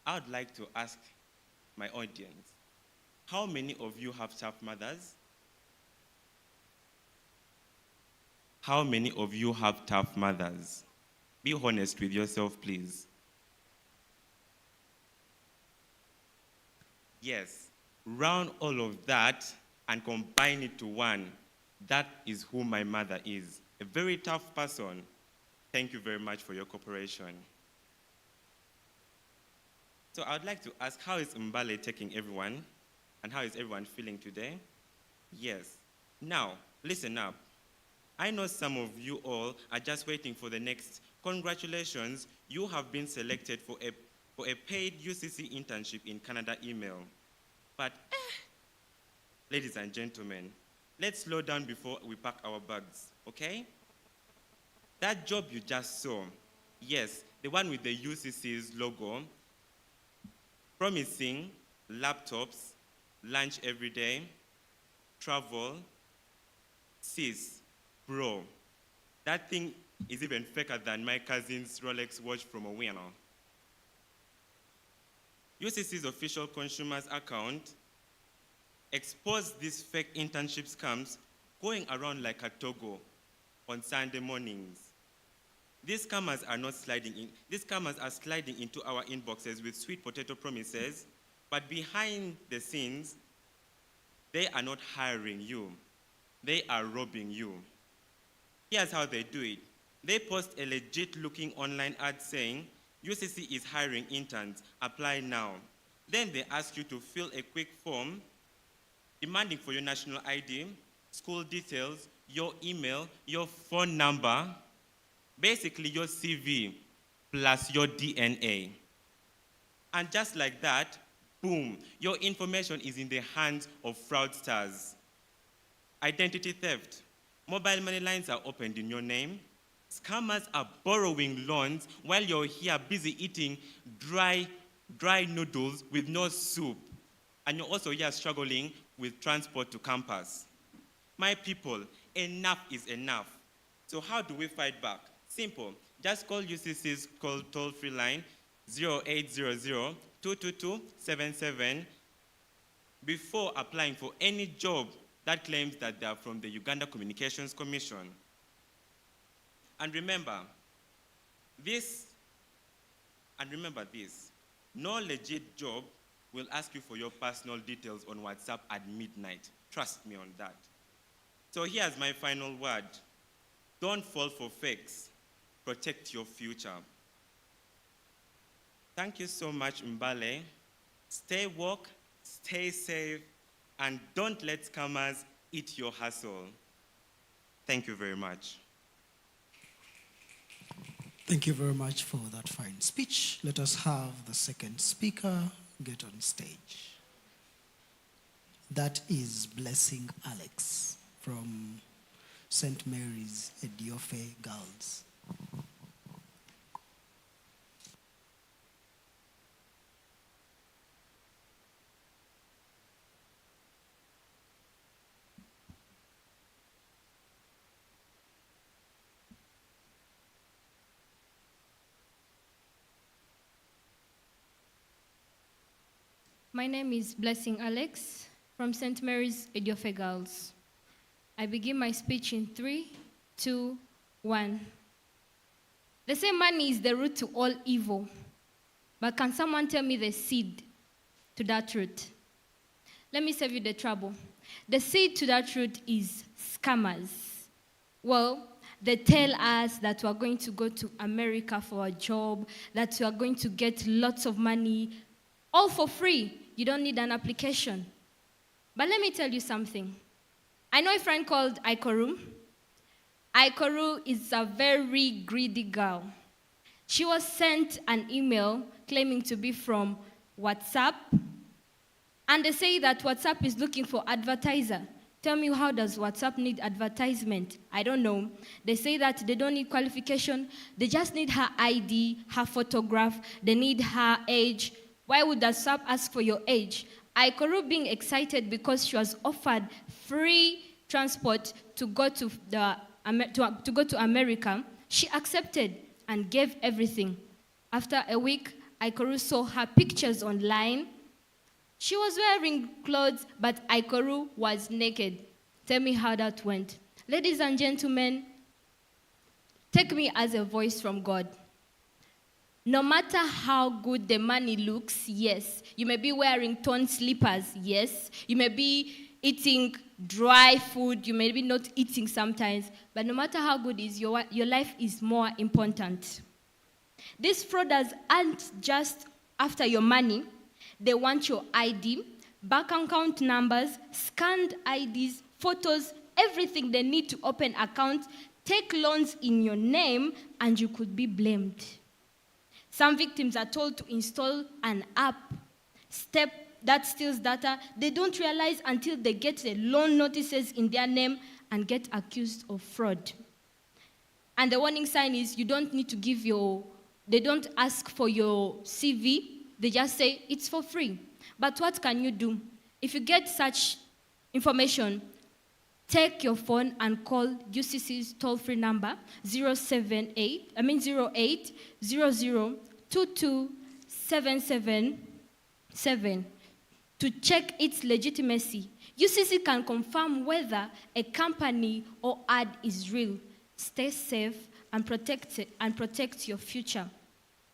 I would like to ask my audience, how many of you have tough mothers? How many of you have tough mothers? Be honest with yourself, please. Yes, round all of that and combine it to one. That is who my mother is. A very tough person. Thank you very much for your cooperation. So I would like to ask, how is Mbale taking everyone? And how is everyone feeling today? Yes. Now, listen up. I know some of you all are just waiting for the next. Congratulations, you have been selected for a paid UCC internship in Canada email. But, ladies and gentlemen, let's slow down before we pack our bags, okay? That job you just saw, yes, the one with the UCC's logo, promising laptops, lunch every day, travel, sis, bro, that thing is even faker than my cousin's Rolex watch from a winner. UCC's official consumers account exposed these fake internship scams going around like a Togo on Sunday mornings. These scammers are not sliding in. These scammers are sliding into our inboxes with sweet potato promises, but behind the scenes, they are not hiring you. They are robbing you. Here's how they do it. They post a legit-looking online ad saying, UCC is hiring interns, apply now. Then they ask you to fill a quick form demanding for your national ID, school details, your email, your phone number, basically your CV plus your DNA. And just like that, boom, your information is in the hands of fraudsters. Identity theft. Mobile money lines are opened in your name. Scammers are borrowing loans while you're here busy eating dry noodles with no soup. And you're also here struggling with transport to campus. My people, enough is enough. So how do we fight back? Simple. Just call UCC's toll-free line 0800-222-77 before applying for any job that claims that they are from the Uganda Communications Commission. And remember this, no legit job will ask you for your personal details on WhatsApp at midnight. Trust me on that. So here's my final word. Don't fall for fakes. Protect your future. Thank you so much, Mbale. Stay woke, stay safe, and don't let scammers eat your hustle. Thank you very much. Thank you very much for that fine speech. Let us have the second speaker get on stage. That is Blessing Alex from St. Mary's Ediofe Girls. My name is Blessing Alex from St. Mary's Ediofe Girls. I begin my speech in 3, 2, 1. They say money is the root to all evil, but can someone tell me the seed to that root? Let me save you the trouble. The seed to that root is scammers. Well, they tell us that we are going to go to America for a job, that we are going to get lots of money, all for free. You don't need an application. But let me tell you something. I know a friend called Aikoru. Aikoru is a very greedy girl. She was sent an email claiming to be from WhatsApp, and they say that WhatsApp is looking for advertiser. Tell me, how does WhatsApp need advertisement? I don't know. They say that they don't need qualification. They just need her ID, her photograph. They need her age. Why would WhatsApp ask for your age? Aikoru being excited because she was offered free transport to go to America, she accepted and gave everything. After a week, Aikoru saw her pictures online. She was wearing clothes, but Aikoru was naked. Tell me how that went. Ladies and gentlemen, take me as a voice from God. No matter how good the money looks, yes. You may be wearing torn slippers, yes. You may be eating dry food, you may be not eating sometimes, but no matter how good it is, your life is more important. These fraudsters aren't just after your money, they want your ID, bank account numbers, scanned IDs, photos, everything they need to open accounts, take loans in your name, and you could be blamed. Some victims are told to install an app, step that steals data. They don't realize until they get the loan notices in their name and get accused of fraud. And the warning sign is you don't need to give they don't ask for your CV. They just say it's for free. But what can you do? If you get such information, take your phone and call UCC's toll-free number 0800 22777 to check its legitimacy. UCC can confirm whether a company or ad is real. Stay safe and protect your future.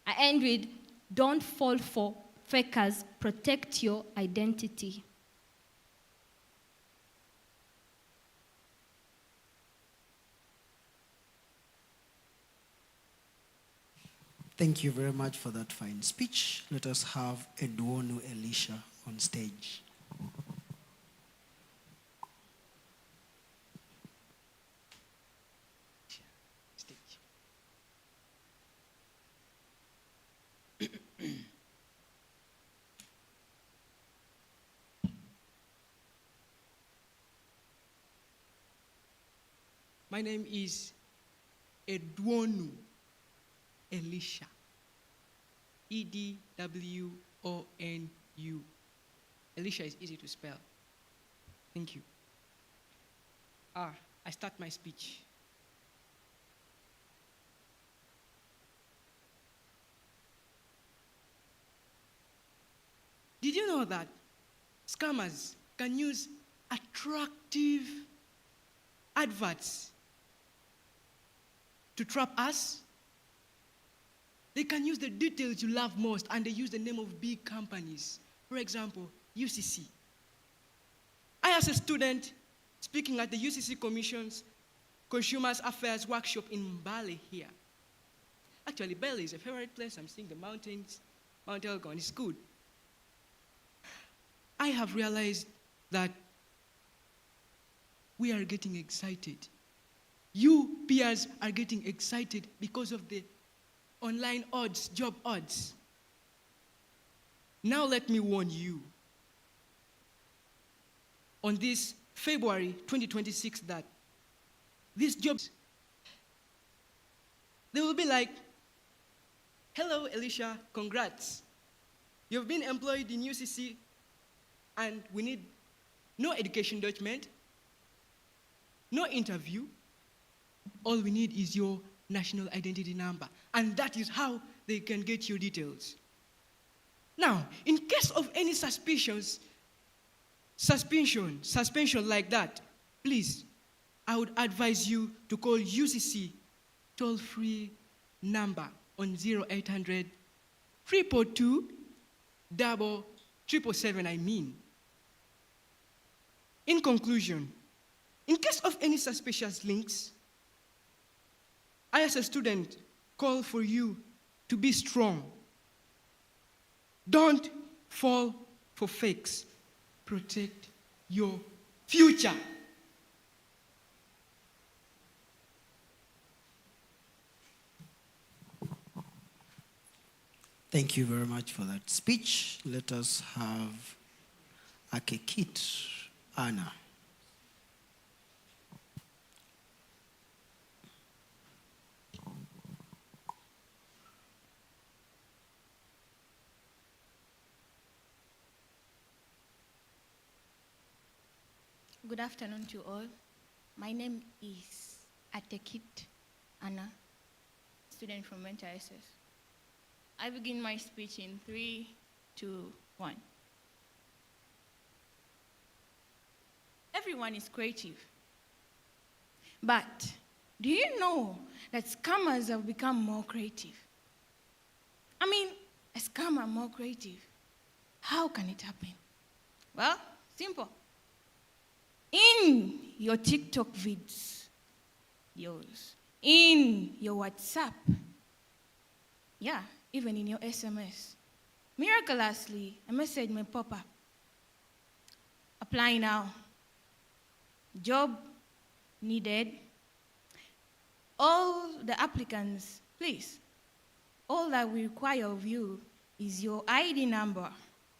I end with, don't fall for fakers, protect your identity. Thank you very much for that fine speech. Let us have Edwonu Elisha on stage. My name is Edwonu Elisha. Edwonu. Elisha is easy to spell. Thank you. I start my speech. Did you know that scammers can use attractive adverts to trap us? They can use the details you love most, and they use the name of big companies. For example, UCC. I, as a student, speaking at the UCC Commission's Consumers Affairs Workshop in Bali here. Actually, Bali is a favorite place. I'm seeing the mountains. Mount Elgon is good. I have realized that we are getting excited. You peers are getting excited because of the online odds, job odds. Now let me warn you. On this February 2026 that these jobs, they will be like, hello Elisha, congrats. You've been employed in UCC and we need no education document, no interview. All we need is your national identity number. And that is how they can get your details. Now, in case of any suspension like that, please, I would advise you to call UCC toll-free number on 0800 342 777, I mean. In conclusion, in case of any suspicious links, I, as a student, call for you to be strong. Don't fall for fakes. Protect your future. Thank you very much for that speech. Let us have Akekit Anna. Good afternoon to all. My name is Atekit Anna, student from Mentor SS. I begin my speech in 3, 2, 1. Everyone is creative. But do you know that scammers have become more creative? I mean, a scammer more creative. How can it happen? Well, simple. In your TikTok videos, in your WhatsApp, yeah, even in your SMS, miraculously, a message may pop up. Apply now. Job needed. All the applicants, please, all that we require of you is your ID number,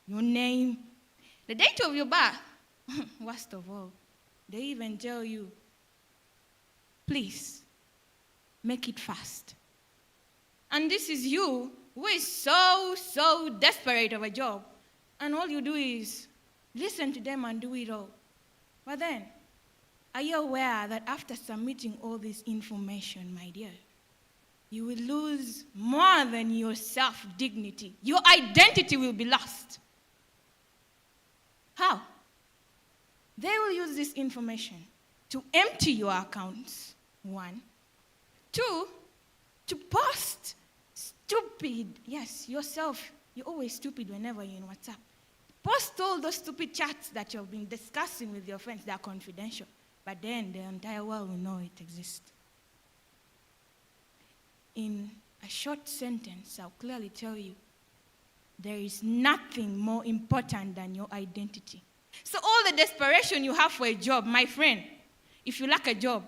your name, the date of your birth. Worst of all, they even tell you, please, make it fast. And this is you who is so desperate of a job. And all you do is listen to them and do it all. But then, are you aware that after submitting all this information, my dear, you will lose more than your self-dignity? Your identity will be lost. How? They will use this information to empty your accounts, 1. 2, to post stupid, yes, yourself, you're always stupid whenever you're in WhatsApp. Post all those stupid chats that you've been discussing with your friends that are confidential. But then the entire world will know it exists. In a short sentence, I'll clearly tell you, there is nothing more important than your identity. So all the desperation you have for a job, my friend, if you lack a job,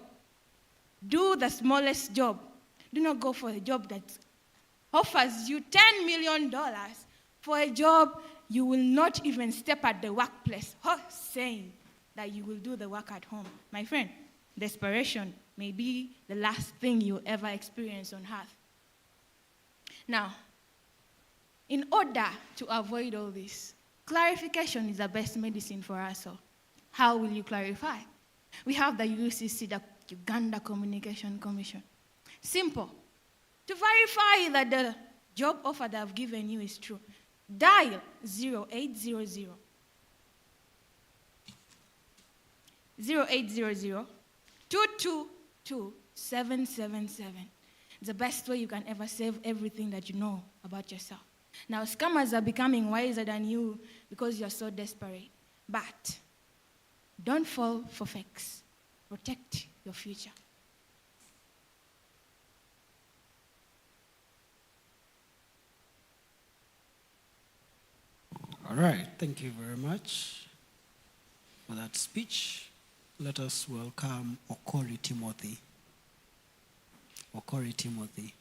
do the smallest job. Do not go for a job that offers you $10 million for a job you will not even step at the workplace, saying that you will do the work at home. My friend, desperation may be the last thing you'll ever experience on earth. Now, in order to avoid all this, clarification is the best medicine for us all. How will you clarify? We have the UCC, the Uganda Communication Commission. Simple. To verify that the job offer that I've given you is true, dial 0800 0800 222 777. It's the best way you can ever save everything that you know about yourself. Now, scammers are becoming wiser than you because you're so desperate. But don't fall for fakes. Protect your future. All right, thank you very much for that speech. Let us welcome Okori Timothy. Okori Timothy.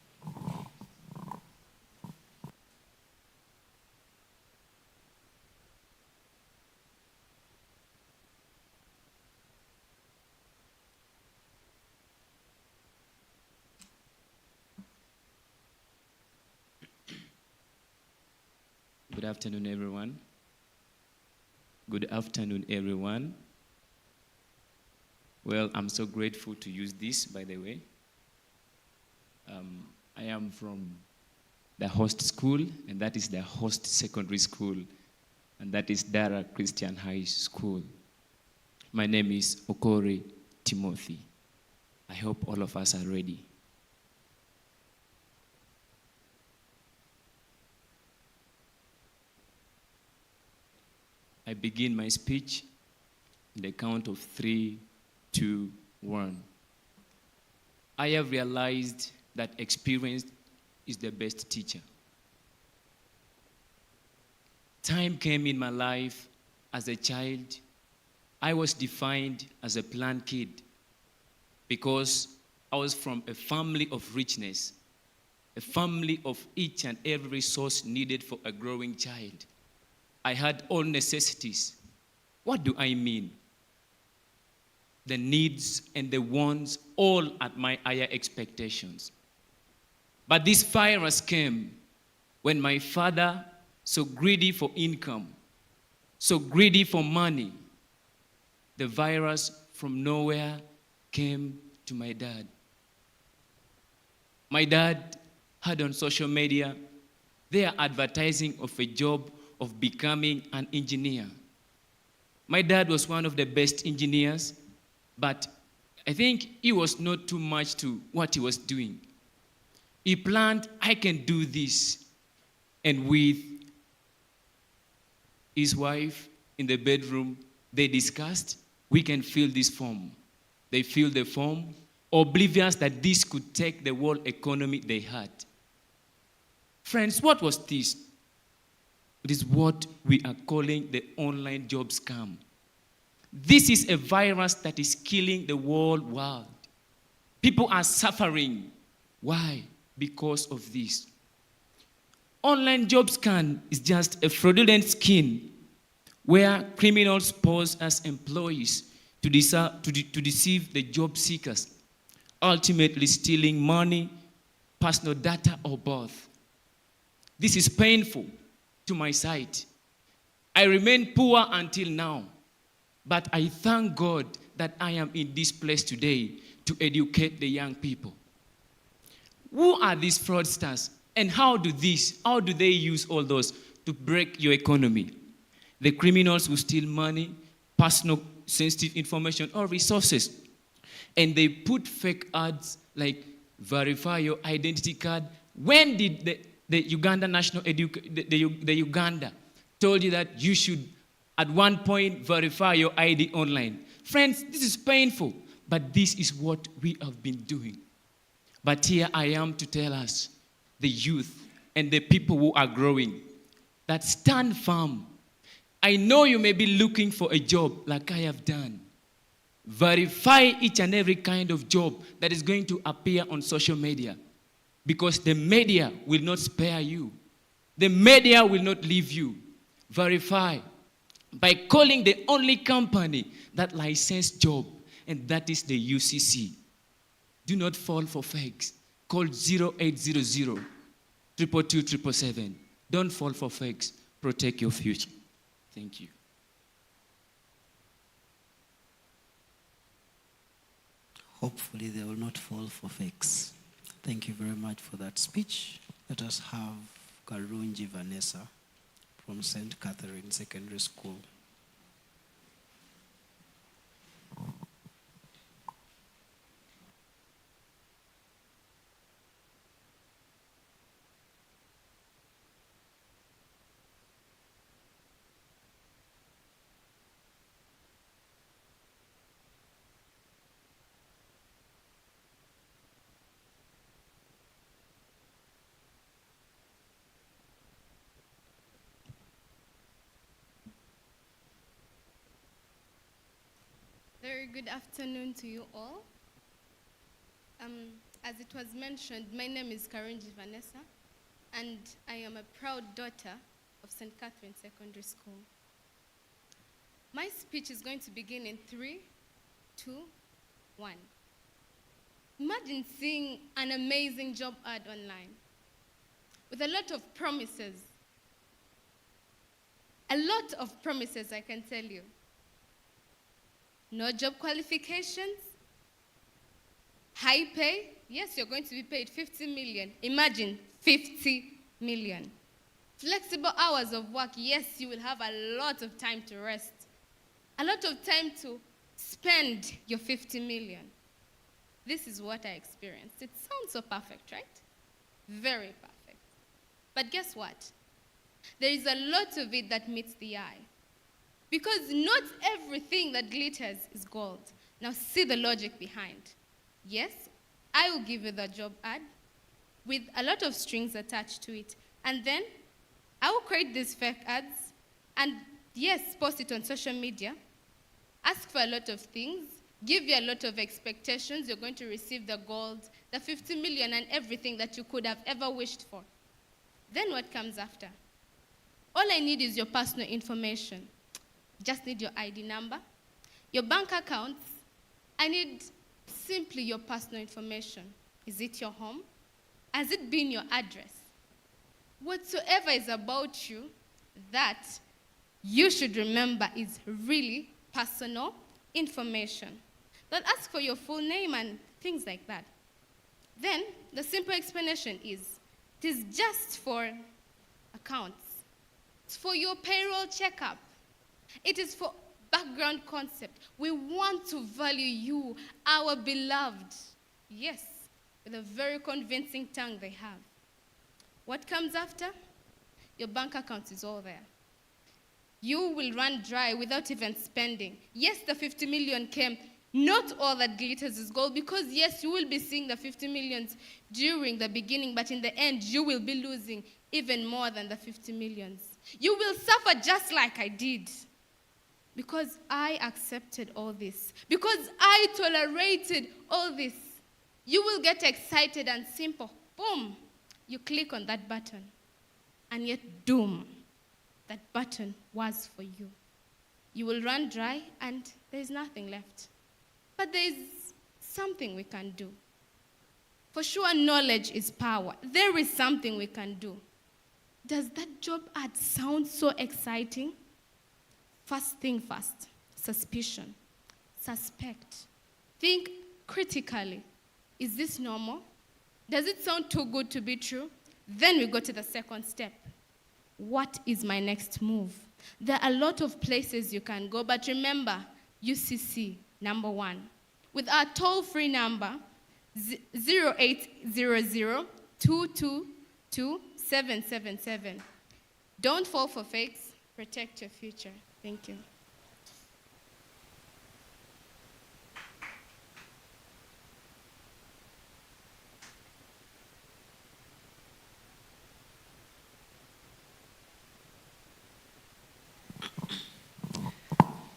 Good afternoon, everyone. Good afternoon, everyone. Well, I'm so grateful to use this, by the way. I am from the host school, and that is the host secondary school, and that is Daras Christian High School. My name is Okori Timothy. I hope all of us are ready. I begin my speech in the count of 3, 2, 1. I have realized that experience is the best teacher. Time came in my life as a child. I was defined as a planned kid because I was from a family of richness, a family of each and every resource needed for a growing child. I had all necessities. What do I mean? The needs and the wants all at my higher expectations. But this virus came when my father, so greedy for income, so greedy for money, the virus from nowhere came to my dad. My dad had on social media They are advertising of a job of becoming an engineer. My dad was one of the best engineers, but I think he was not too much to what he was doing. He planned, I can do this. And with his wife in the bedroom, they discussed, we can fill this form. They filled the form, oblivious that this could take the world economy they had. Friends, what was this? It is what we are calling the online job scam. This is a virus that is killing the whole world. People are suffering. Why? Because of this. Online job scam is just a fraudulent scheme where criminals pose as employees to deceive the job seekers, ultimately stealing money, personal data, or both. This is painful to my sight. I remain poor until now, but I thank God that I am in this place today to educate the young people. Who are these fraudsters, and how do they use all those to break your economy? The criminals who steal money, personal sensitive information, or resources, and they put fake ads like verify your identity card. When did the Uganda National the Uganda told you that you should at one point verify your ID online? Friends, this is painful, but this is what we have been doing. But here I am to tell us, the youth and the people who are growing, that stand firm. I know you may be looking for a job like I have done. Verify each and every kind of job that is going to appear on social media, because the media will not spare you. The media will not leave you. Verify by calling the only company that licensed job, and that is the UCC. Do not fall for fakes. Call 0800 222 777. Don't fall for fakes. Protect your future. Thank you. Hopefully they will not fall for fakes. Thank you very much for that speech. Let us have Karunji Vanessa from St. Catherine Secondary School. Very good afternoon to you all. As it was mentioned, my name is Karunji Vanessa, and I am a proud daughter of St. Catherine Secondary School. My speech is going to begin in 3, 2, 1. Imagine seeing an amazing job ad online with a lot of promises. A lot of promises, I can tell you. No job qualifications, high pay. Yes, you're going to be paid 50 million. Imagine 50 million. Flexible hours of work. Yes, you will have a lot of time to rest. A lot of time to spend your 50 million. This is what I experienced. It sounds so perfect, right? Very perfect. But guess what? There is a lot of it that meets the eye. Because not everything that glitters is gold. Now see the logic behind. Yes, I will give you the job ad with a lot of strings attached to it. And then I will create these fake ads and yes, post it on social media, ask for a lot of things, give you a lot of expectations. You're going to receive the gold, the 50 million and everything that you could have ever wished for. Then what comes after? All I need is your personal information. Just need your ID number, your bank accounts. I need simply your personal information. Is it your home? Has it been your address? Whatsoever is about you that you should remember is really personal information. Don't ask for your full name and things like that. Then the simple explanation is, it is just for accounts. It's for your payroll checkup. It is for background concept. We want to value you, our beloved. Yes, with a very convincing tongue they have. What comes after? Your bank account is all there. You will run dry without even spending. Yes, the 50 million came. Not all that glitters is gold, because yes, you will be seeing the 50 millions during the beginning, but in the end, you will be losing even more than the 50 millions. You will suffer just like I did. Because I accepted all this. Because I tolerated all this. You will get excited and simple. Boom. You click on that button. And yet, doom. That button was for you. You will run dry and there's nothing left. But there's something we can do. For sure, knowledge is power. There is something we can do. Does that job ad sound so exciting? First thing first, suspicion. Suspect. Think critically. Is this normal? Does it sound too good to be true? Then we go to the second step. What is my next move? There are a lot of places you can go, but remember, UCC, number 1. With our toll-free number, 0800 222 777. Don't fall for fakes. Protect your future. Thank you.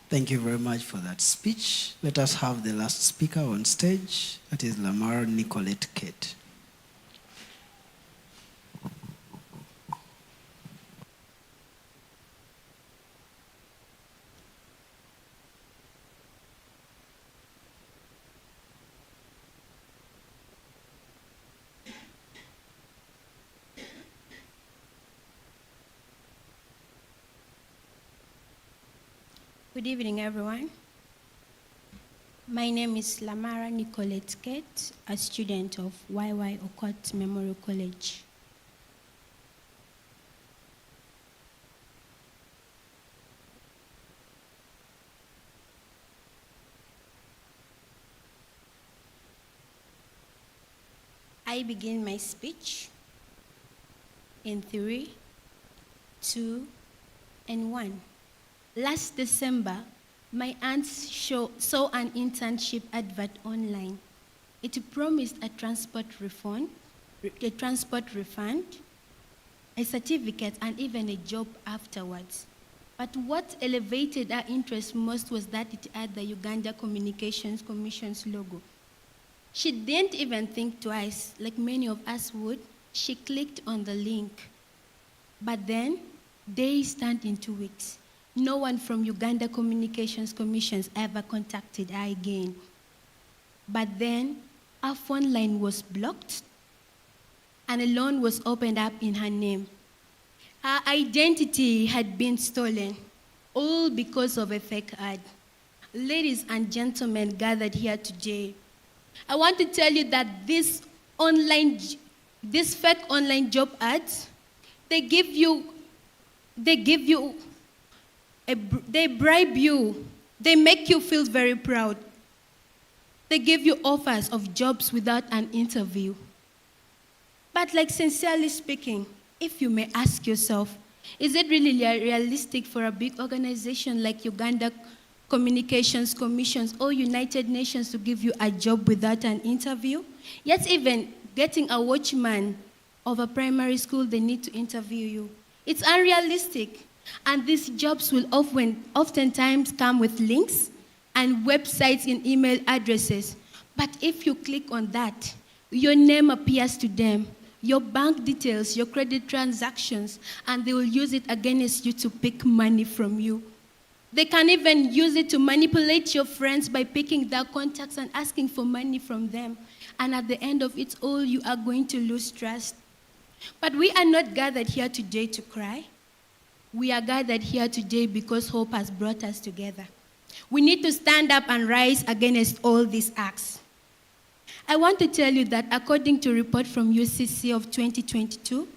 Thank you very much for that speech. Let us have the last speaker on stage. That is Lamar Nicolette Kate. Good evening, everyone. My name is Lamara Nicolette Kate, a student of YY Okot Memorial College. I begin my speech in 3, 2, and 1. Last December, my aunt saw an internship advert online. It promised a transport refund, a certificate, and even a job afterwards. But what elevated her interest most was that it had the Uganda Communications Commission's logo. She didn't even think twice, like many of us would. She clicked on the link. But then, days turned into weeks. No one from Uganda Communications Commissions ever contacted her again. But then, her phone line was blocked, and a loan was opened up in her name. Her identity had been stolen, all because of a fake ad. Ladies and gentlemen gathered here today, I want to tell you that these fake online job ads, they bribe you. They make you feel very proud. They give you offers of jobs without an interview. But like sincerely speaking, if you may ask yourself, is it really realistic for a big organization like Uganda Communications Commissions or United Nations to give you a job without an interview? Yet even getting a watchman of a primary school, they need to interview you. It's unrealistic. And these jobs will oftentimes come with links and websites and email addresses. But if you click on that, your name appears to them, your bank details, your credit transactions, and they will use it against you to pick money from you. They can even use it to manipulate your friends by picking their contacts and asking for money from them. And at the end of it all, you are going to lose trust. But we are not gathered here today to cry. We are gathered here today because hope has brought us together. We need to stand up and rise against all these acts. I want to tell you that according to a report from UCC of 2022,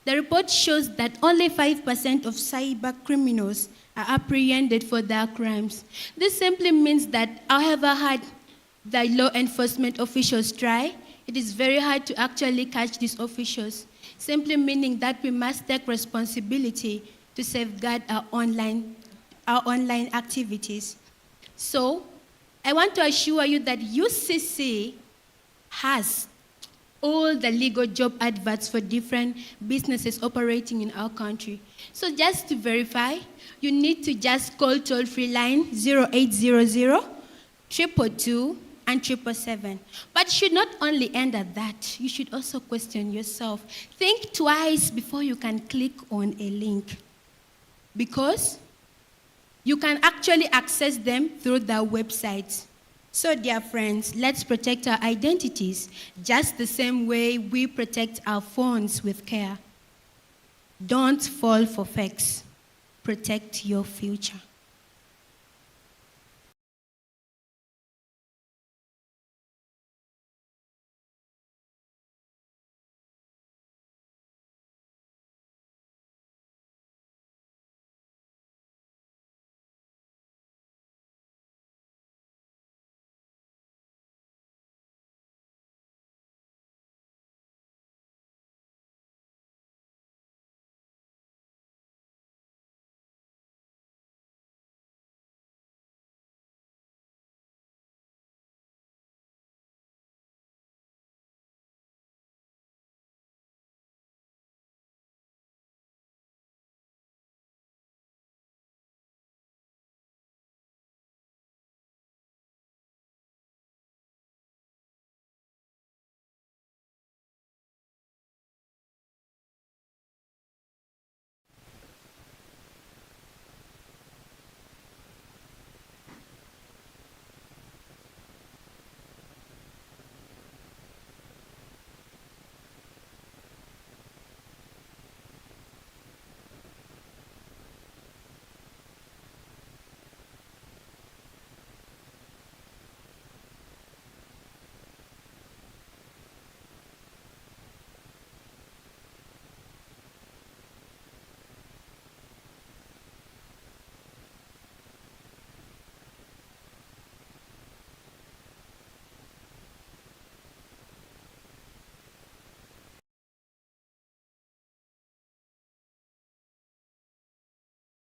The report shows that only 5% of cyber criminals are apprehended for their crimes. This simply means that however hard the law enforcement officials try, it is very hard to actually catch these officials, simply meaning that we must take responsibility to safeguard our online activities. So, I want to assure you that UCC has all the legal job adverts for different businesses operating in our country. So just to verify, you need to just call toll-free line 0800 222 and 777. But you should not only end at that, you should also question yourself. Think twice before you can click on a link, because you can actually access them through their websites. So, dear friends, let's protect our identities just the same way we protect our phones with care. Don't fall for fakes. Protect your future.